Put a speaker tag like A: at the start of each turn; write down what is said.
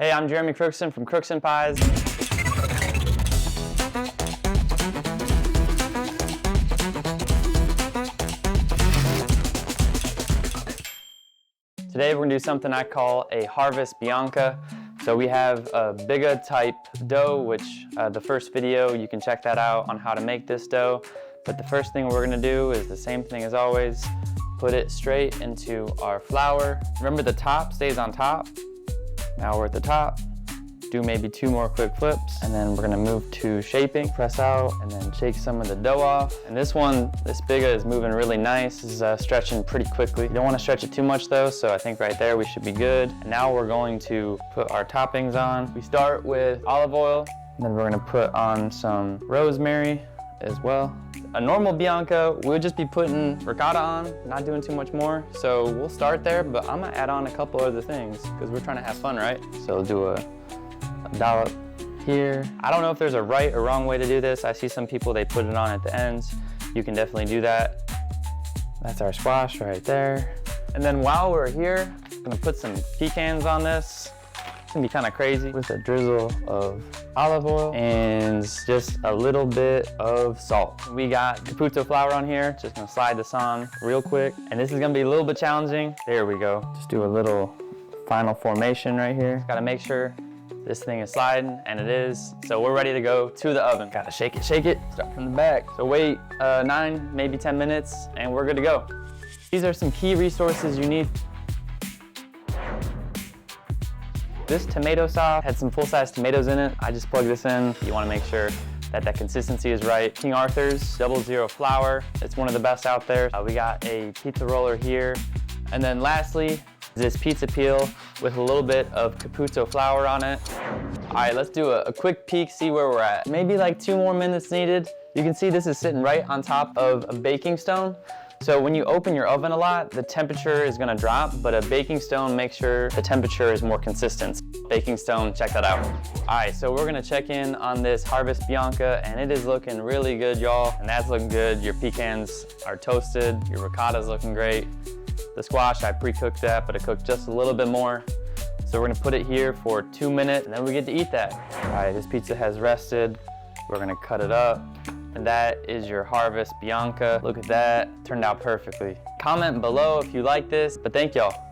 A: Hey, I'm Jeremy Crookson from Crookson Pies. Today we're gonna do something I call a harvest Bianca. So we have a bigga type dough, which the first video, you can check that out on how to make this dough. But the first thing we're gonna do is the same thing as always, put it straight into our flour. Remember, the top stays on top. Now we're at the top. Do maybe 2 more quick flips, and then we're gonna move to shaping. Press out and then shake some of the dough off. And this one, this bigga is moving really nice. This is stretching pretty quickly. You don't wanna stretch it too much though, so I think right there we should be good. And now we're going to put our toppings on. We start with olive oil, and then we're gonna put on some rosemary as well. A normal Bianca, we would just be putting ricotta on, not doing too much more. So we'll start there, but I'm gonna add on a couple other things because we're trying to have fun, right? So we'll do a dollop here. I don't know if there's a right or wrong way to do this. I see some people, they put it on at the ends. You can definitely do that. That's our squash right there. And then while we're here, I'm gonna put some pecans on this. It's gonna be kind of crazy with a drizzle of olive oil and just a little bit of salt. We got Caputo flour on here. Just gonna slide this on real quick. And this is gonna be a little bit challenging. There we go. Just do a little final formation right here. Gotta make sure this thing is sliding, and it is. So we're ready to go to the oven. Gotta shake it, start from the back. So wait 9, maybe 10 minutes, and we're good to go. These are some key resources you need. This tomato sauce had some full-size tomatoes in it. I just plugged this in. You wanna make sure that that consistency is right. King Arthur's 00 flour. It's one of the best out there. We got a pizza roller here. And then lastly, this pizza peel with a little bit of Caputo flour on it. All right, let's do a quick peek, see where we're at. Maybe like 2 more minutes needed. You can see this is sitting right on top of a baking stone. So when you open your oven a lot, the temperature is gonna drop, but a baking stone makes sure the temperature is more consistent. Baking stone, check that out. All right, so we're gonna check in on this Harvest Bianca, and it is looking really good, y'all. And that's looking good. Your pecans are toasted, your ricotta's looking great. The squash, I pre-cooked that, but it cooked just a little bit more. So we're gonna put it here for 2 minutes, and then we get to eat that. All right, this pizza has rested. We're gonna cut it up. And that is your Harvest Bianca. Look at that, turned out perfectly. Comment below if you like this, but thank y'all.